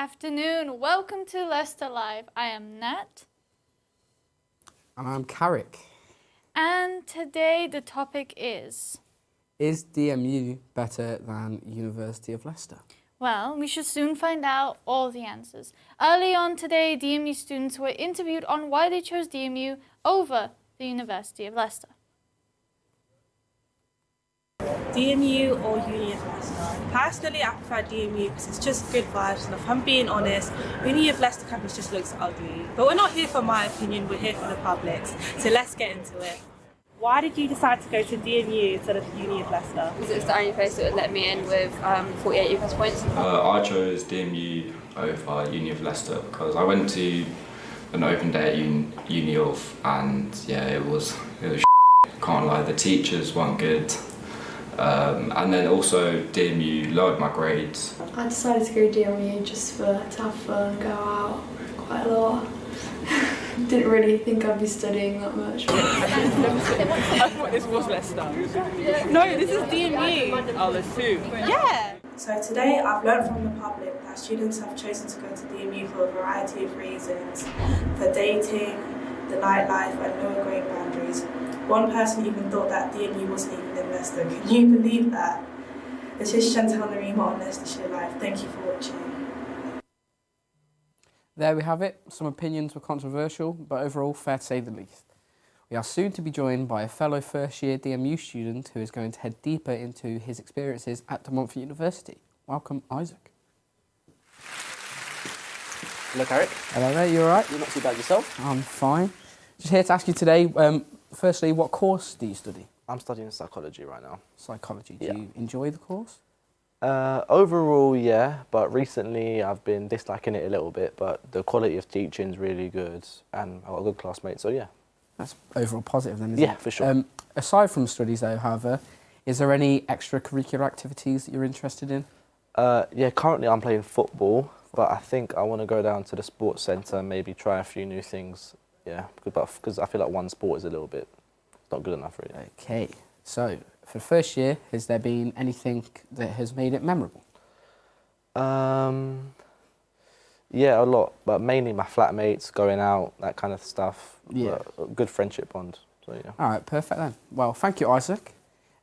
afternoon. Welcome to Leicester Live. I am Nat. And I'm Carrick. And today the topic is DMU better than University of Leicester? Well, we should soon find out all the answers. Early on today, DMU students were interviewed on why they chose DMU over the University of Leicester. DMU or Uni of Leicester? Personally, I prefer DMU because it's just good vibes, and if I'm being honest, Uni of Leicester campus just looks ugly. But we're not here for my opinion, we're here for the public's, so let's get into it. Why did you decide to go to DMU instead of Uni of Leicester? Because it was the only place that would let me in with 48 UCAS points. I chose DMU over Uni of Leicester because I went to an open day at Uni of, and yeah, it was can't lie, the teachers weren't good. And then also DMU lowered my grades. I decided to go DMU just to have fun, go out quite a lot. Didn't really think I'd be studying that much. I thought this was Leicester. No, this is DMU. Oh, there's two. Yeah! So today I've learned from the public that students have chosen to go to DMU for a variety of reasons. For dating, the nightlife and lower grade boundaries. One person even thought that DMU wasn't even in Leicester. Can you believe that? This is Chantal Narima on Leicestershire Live. Thank you for watching. There we have it. Some opinions were controversial, but overall fair to say the least. We are soon to be joined by a fellow first-year DMU student who is going to head deeper into his experiences at De Montfort University. Welcome, Isaac. Hello, Carrick. Hello there, you all right? You're not too bad yourself? I'm fine. Just here to ask you today, firstly, what course do you study? I'm studying psychology right now. Psychology. Do you enjoy the course? Overall, yeah, but recently I've been disliking it a little bit, but the quality of teaching is really good and I've got good classmates, so yeah. That's overall positive then, isn't it? Yeah, for sure. Aside from studies though, however, is there any extracurricular activities that you're interested in? Yeah, currently I'm playing football, but I think I want to go down to the sports centre and maybe try a few new things. Yeah, because I feel like one sport is a little bit not good enough really. Okay, so for the first year, has there been anything that has made it memorable? Yeah, a lot, but mainly my flatmates, going out, that kind of stuff. Yeah. A good friendship bond, so yeah. All right, perfect then. Well, thank you, Isaac.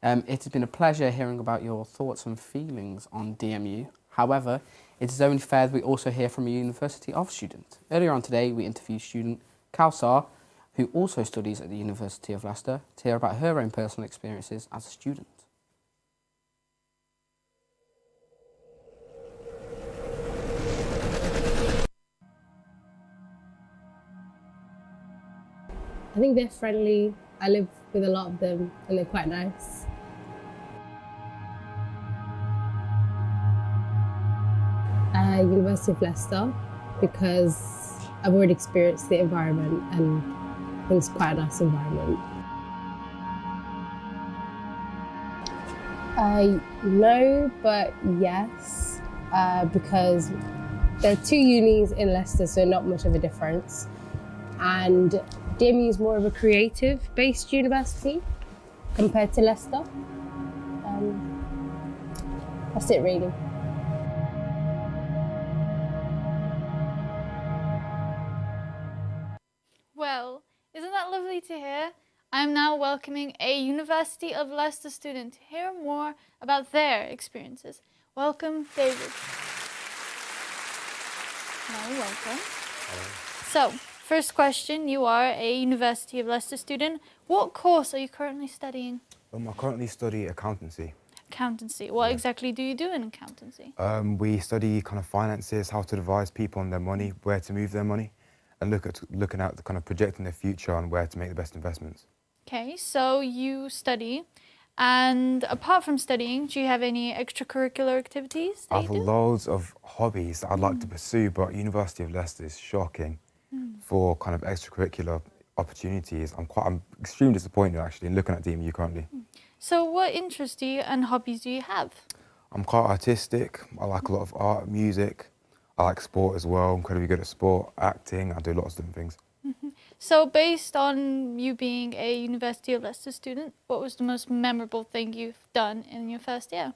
It has been a pleasure hearing about your thoughts and feelings on DMU. However, it is only fair that we also hear from a University of student. Earlier on today, we interviewed student Kausar, who also studies at the University of Leicester, to hear about her own personal experiences as a student. I think they're friendly. I live with a lot of them and they're quite nice. University of Leicester, because I've already experienced the environment and I think it's quite a nice environment. No, but yes, because there are two unis in Leicester, so not much of a difference. And DMU is more of a creative-based university compared to Leicester. That's it really. Well, isn't that lovely to hear? I am now welcoming a University of Leicester student to hear more about their experiences. Welcome, David. Hello, welcome. Hello. So, first question, you are a University of Leicester student. What course are you currently studying? I currently study accountancy. Accountancy. What exactly do you do in accountancy? We study kind of finances, how to advise people on their money, where to move their money, and looking at the kind of projecting their future on where to make the best investments. Okay, so you study, and apart from studying, do you have any extracurricular activities that I have loads of hobbies that I'd like to pursue, but University of Leicester is shocking for kind of extracurricular opportunities. I'm extremely disappointed actually in looking at DMU currently. So what interests do you and hobbies do you have? I'm quite artistic. I like a lot of art, music. I like sport as well. I'm incredibly good at sport, acting. I do lots of different things. So based on you being a University of Leicester student, what was the most memorable thing you've done in your first year?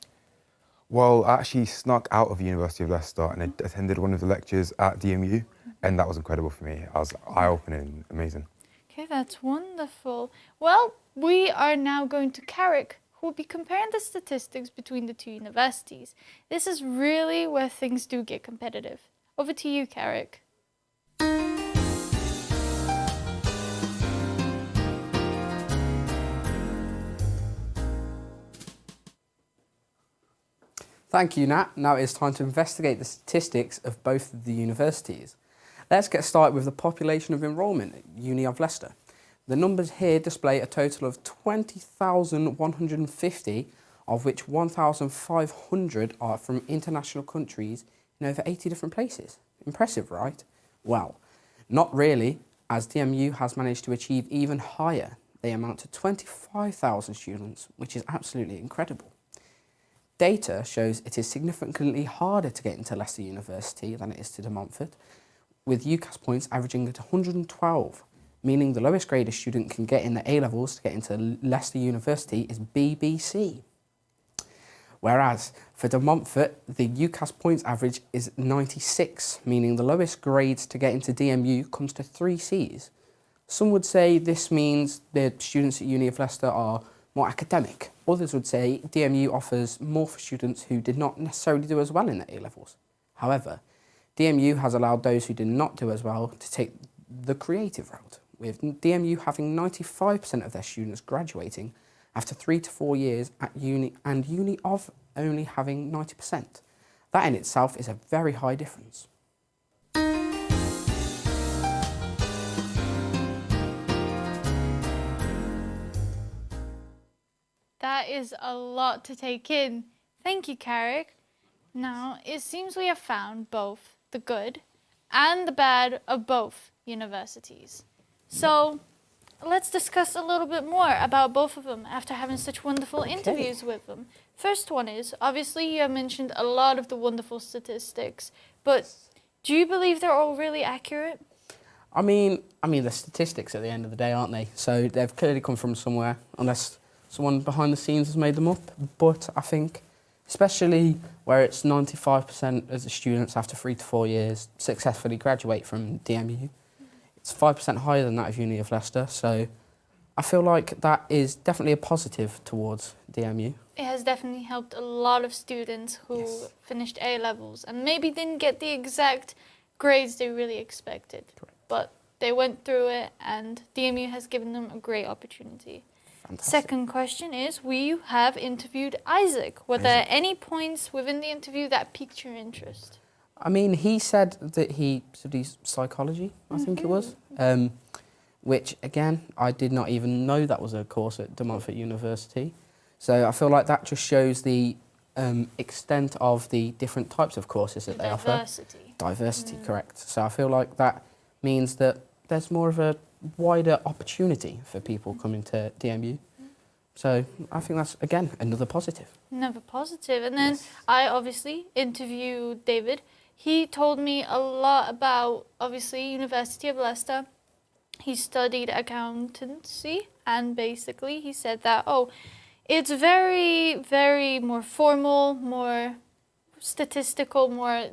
Well, I actually snuck out of University of Leicester and I attended one of the lectures at DMU, and that was incredible for me. I was eye-opening, amazing. Okay, that's wonderful. Well, we are now going to Carrick, who will be comparing the statistics between the two universities. This is really where things do get competitive. Over to you, Carrick. Thank you, Nat. Now it's time to investigate the statistics of both of the universities. Let's get started with the population of enrolment at Uni of Leicester. The numbers here display a total of 20,150, of which 1,500 are from international countries in over 80 different places. Impressive, right? Well, not really, as DMU has managed to achieve even higher. They amount to 25,000 students, which is absolutely incredible. Data shows it is significantly harder to get into Leicester University than it is to De Montfort, with UCAS points averaging at 112, meaning the lowest grade a student can get in the A-levels to get into Leicester University is BBC. Whereas for De Montfort, the UCAS points average is 96, meaning the lowest grades to get into DMU comes to 3 Cs. Some would say this means the students at Uni of Leicester are more academic. Others would say DMU offers more for students who did not necessarily do as well in the A-levels. However, DMU has allowed those who did not do as well to take the creative route, with DMU having 95% of their students graduating after 3 to 4 years at uni and Uni of only having 90%. That in itself is a very high difference. That is a lot to take in. Thank you, Carrick. Now, it seems we have found both the good and the bad of both universities. So, let's discuss a little bit more about both of them after having such wonderful interviews with them. First one is, obviously you have mentioned a lot of the wonderful statistics, but do you believe they're all really accurate? I mean, the statistics at the end of the day, aren't they? So they've clearly come from somewhere, unless someone behind the scenes has made them up. But I think, especially where it's 95% of the students after 3 to 4 years successfully graduate from DMU, it's 5% higher than that of Uni of Leicester. So I feel like that is definitely a positive towards DMU. It has definitely helped a lot of students who finished A-levels and maybe didn't get the exact grades they really expected. Correct. But they went through it and DMU has given them a great opportunity. Fantastic. Second question is, we have interviewed Isaac. Were there any points within the interview that piqued your interest? I mean, he said that he studies psychology, I think it was, which, again, I did not even know that was a course at De Montfort University. So I feel like that just shows the extent of the different types of courses that they offer. Diversity, correct. So I feel like that means that there's more of a wider opportunity for people coming to DMU. So I think that's, again, another positive. Another positive. And then I obviously interviewed David. He told me a lot about, obviously, University of Leicester. He studied accountancy, and basically he said that, it's very, very more formal, more statistical, more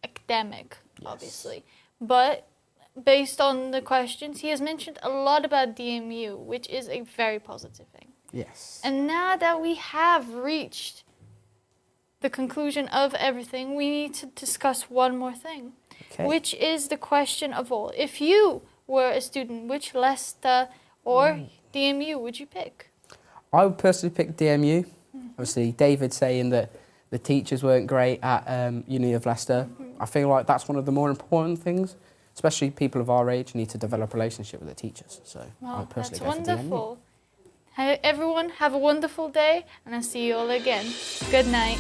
academic, obviously. But based on the questions, he has mentioned a lot about DMU, which is a very positive thing. Yes. And now that we have reached the conclusion of everything, we need to discuss one more thing, which is the question of all. If you were a student, which Leicester or DMU would you pick? I would personally pick DMU. Obviously, David saying that the teachers weren't great at Uni of Leicester. I feel like that's one of the more important things, especially people of our age need to develop a relationship with the teachers. So I would personally go for DMU. Wonderful. Everyone have a wonderful day, and I'll see you all again. Good night.